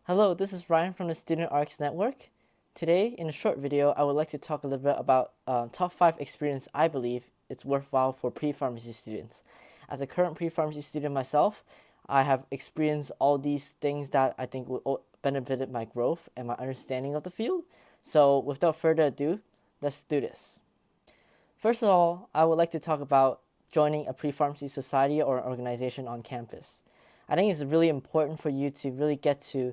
Hello, this is Ryan from the Student Arcs Network. Today, in a short video, I would like to talk a little bit about top 5 experience I believe it's worthwhile for pre-pharmacy students. As a current pre-pharmacy student myself, I have experienced all these things that I think will benefited my growth and my understanding of the field. So without further ado, let's do this. First of all, I would like to talk about joining a pre-pharmacy society or organization on campus. I think it's really important for you to really get to,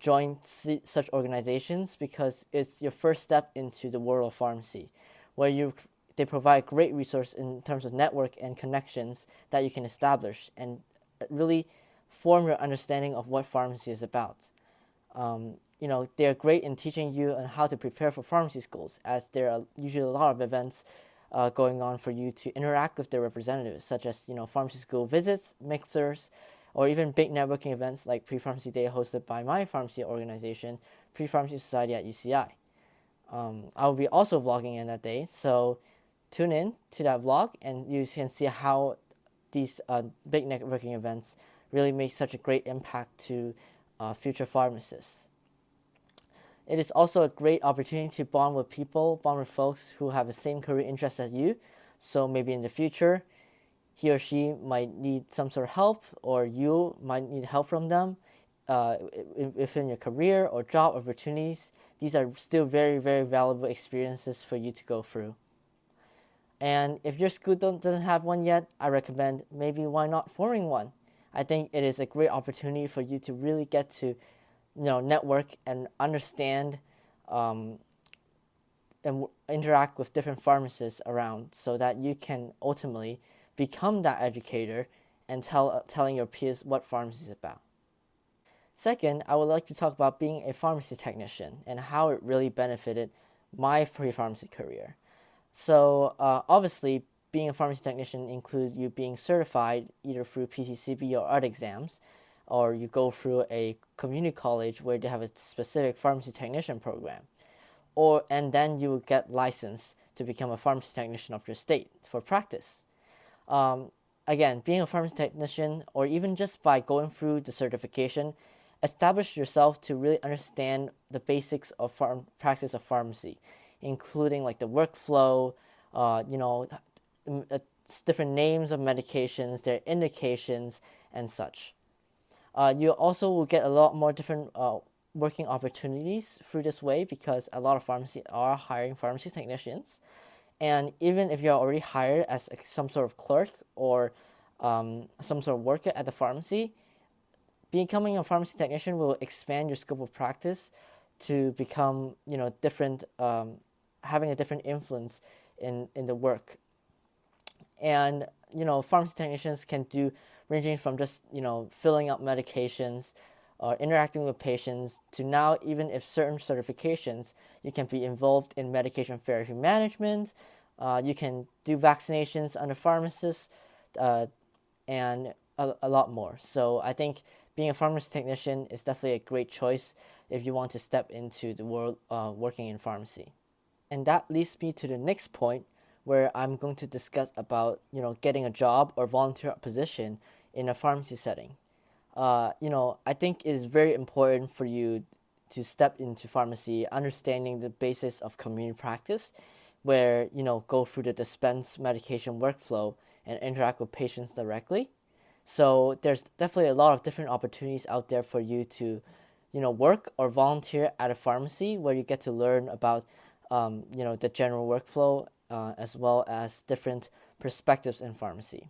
join such organizations because it's your first step into the world of pharmacy, where they provide great resource in terms of network and connections that you can establish and really form your understanding of what pharmacy is about. They're great in teaching you on how to prepare for pharmacy schools, as there are usually a lot of events going on for you to interact with their representatives, such as pharmacy school visits, mixers, or even big networking events like Pre-Pharmacy Day hosted by my pharmacy organization, Pre-Pharmacy Society at UCI. I will be also vlogging in that day, so tune in to that vlog and you can see how these big networking events really make such a great impact to future pharmacists. It is also a great opportunity to bond with folks who have the same career interests as you. So maybe in the future, he or she might need some sort of help, or you might need help from them within your career or job opportunities. These are still very, very valuable experiences for you to go through. And if your school doesn't have one yet, I recommend maybe why not forming one. I think it is a great opportunity for you to really get to network and understand and interact with different pharmacists around so that you can ultimately become that educator and telling your peers what pharmacy is about. Second, I would like to talk about being a pharmacy technician and how it really benefited my pre-pharmacy career. So obviously, being a pharmacy technician includes you being certified either through PCCB or other exams, or you go through a community college where they have a specific pharmacy technician program, and then you will get licensed to become a pharmacy technician of your state for practice. Again, being a pharmacy technician, or even just by going through the certification, establish yourself to really understand the basics of practice of pharmacy, including like the workflow, different names of medications, their indications, and such. You also will get a lot more different working opportunities through this way because a lot of pharmacies are hiring pharmacy technicians. And even if you're already hired as some sort of clerk or some sort of worker at the pharmacy, becoming a pharmacy technician will expand your scope of practice to become, different, having a different influence in the work. And, pharmacy technicians can do ranging from just, filling out medications or interacting with patients to now, even if certain certifications, you can be involved in medication therapy management, you can do vaccinations under pharmacists, and a lot more. So I think being a pharmacy technician is definitely a great choice if you want to step into the world working in pharmacy. And that leads me to the next point where I'm going to discuss about getting a job or volunteer position in a pharmacy setting. I think it is very important for you to step into pharmacy, understanding the basis of community practice, where go through the dispense medication workflow and interact with patients directly. So there's definitely a lot of different opportunities out there for you to, work or volunteer at a pharmacy where you get to learn about, the general workflow as well as different perspectives in pharmacy.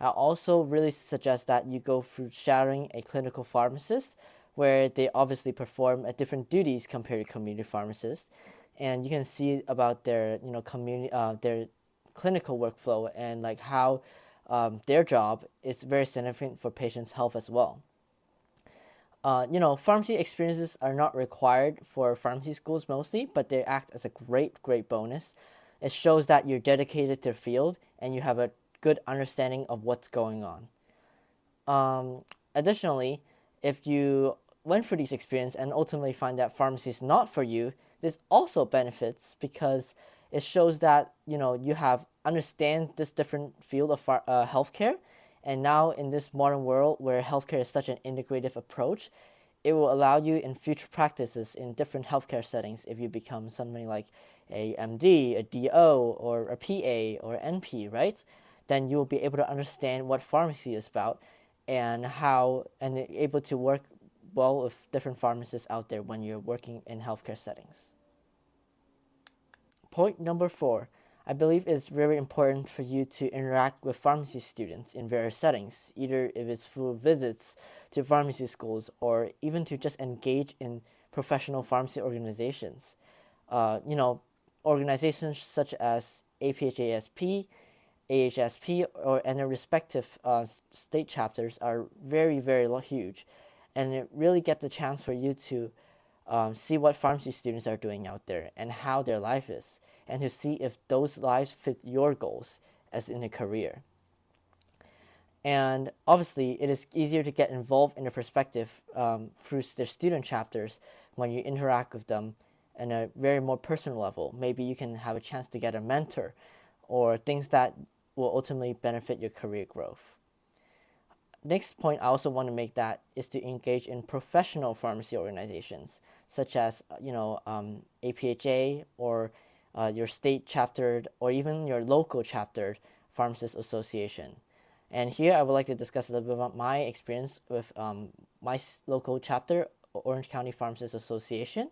I also really suggest that you go through shadowing a clinical pharmacist where they obviously perform different duties compared to community pharmacists, and you can see about their community their clinical workflow and like how their job is very significant for patients' health as well. Pharmacy experiences are not required for pharmacy schools mostly, but they act as a great bonus. It shows that you're dedicated to the field and you have a good understanding of what's going on. Additionally, if you went through these experiences and ultimately find that pharmacy is not for you, this also benefits because it shows that you have understand this different field of healthcare, and now in this modern world where healthcare is such an integrative approach, it will allow you in future practices in different healthcare settings. If you become something like a MD, a DO, or a PA, or NP, right? Then you will be able to understand what pharmacy is about and able to work well with different pharmacists out there when you're working in healthcare settings. Point number 4. I believe it's very important for you to interact with pharmacy students in various settings, either if it's through visits to pharmacy schools or even to just engage in professional pharmacy organizations. Organizations such as APHASP, AHSP, or and their respective state chapters are very, very huge, and it really gets the chance for you to see what pharmacy students are doing out there and how their life is, and to see if those lives fit your goals as in a career. And obviously, it is easier to get involved in the perspective through their student chapters when you interact with them in a very more personal level. Maybe you can have a chance to get a mentor or things that will ultimately benefit your career growth. Next point I also want to make that is to engage in professional pharmacy organizations such as APHA or your state chaptered or even your local chaptered pharmacist association. And here I would like to discuss a little bit about my experience with my local chapter, Orange County Pharmacists Association.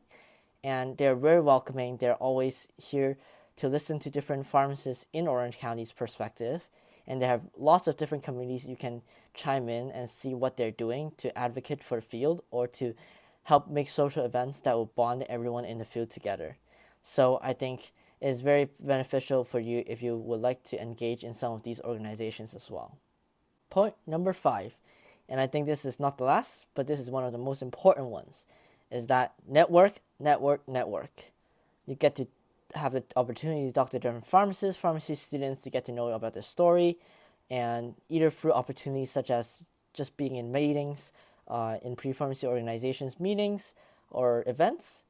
And they're very welcoming. They're always here to listen to different pharmacists in Orange County's perspective. And they have lots of different communities you can chime in and see what they're doing to advocate for the field or to help make social events that will bond everyone in the field together. So I think it is very beneficial for you if you would like to engage in some of these organizations as well. Point number 5, and I think this is not the last, but this is one of the most important ones, is that network. You get to have the opportunity to talk to different pharmacists, pharmacy students to get to know about their story, and either through opportunities such as just being in meetings, in pre-pharmacy organizations meetings or events,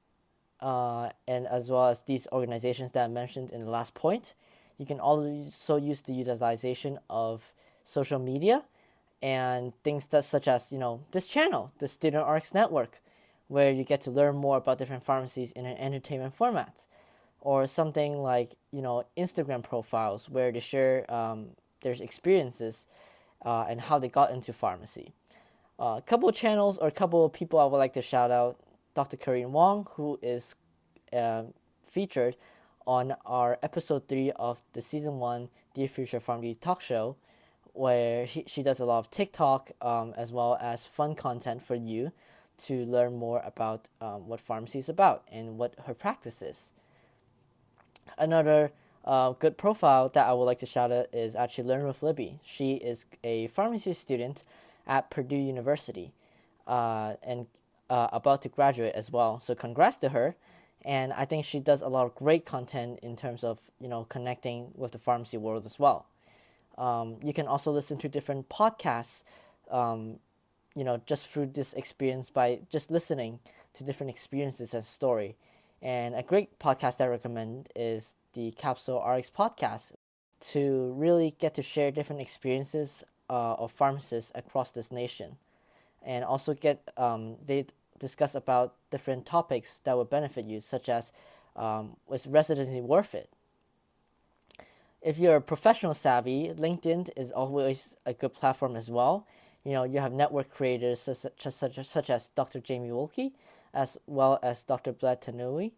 and as well as these organizations that I mentioned in the last point. You can also use the utilization of social media and things that such as this channel, the Student Arcs Network, where you get to learn more about different pharmacies in an entertainment format, or something like Instagram profiles where they share their experiences and how they got into pharmacy. A couple of channels or a couple of people I would like to shout out: Dr. Corinne Wong, who is featured on our episode 3 of the season 1 Dear Future Pharmacy talk show, where she does a lot of TikTok as well as fun content for you to learn more about what pharmacy is about and what her practice is. Another good profile that I would like to shout out is actually Learn with Libby. She is a pharmacy student at Purdue University and about to graduate as well. So congrats to her. And I think she does a lot of great content in terms of connecting with the pharmacy world as well. You can also listen to different podcasts, just through this experience by just listening to different experiences and story. And a great podcast I recommend is the Capsule RX podcast to really get to share different experiences of pharmacists across this nation. And also they discuss about different topics that would benefit you, such as was residency worth it? If you're professional savvy, LinkedIn is always a good platform as well. You have network creators such as Dr. Jamie Wolke, as well as Dr. Bled Tanui.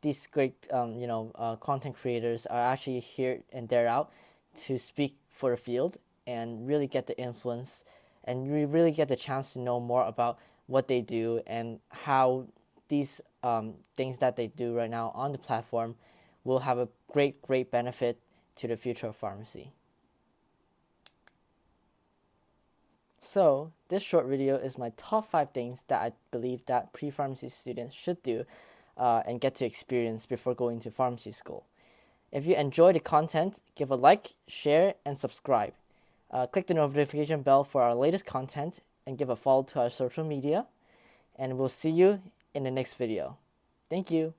These great content creators are actually here and there out to speak for the field and really get the influence, and we really get the chance to know more about what they do and how these things that they do right now on the platform will have a great benefit to the future of pharmacy. So this short video is my top 5 things that I believe that pre-pharmacy students should do and get to experience before going to pharmacy school. If you enjoy the content, give a like, share, and subscribe. Click the notification bell for our latest content and give a follow to our social media. And we'll see you in the next video. Thank you.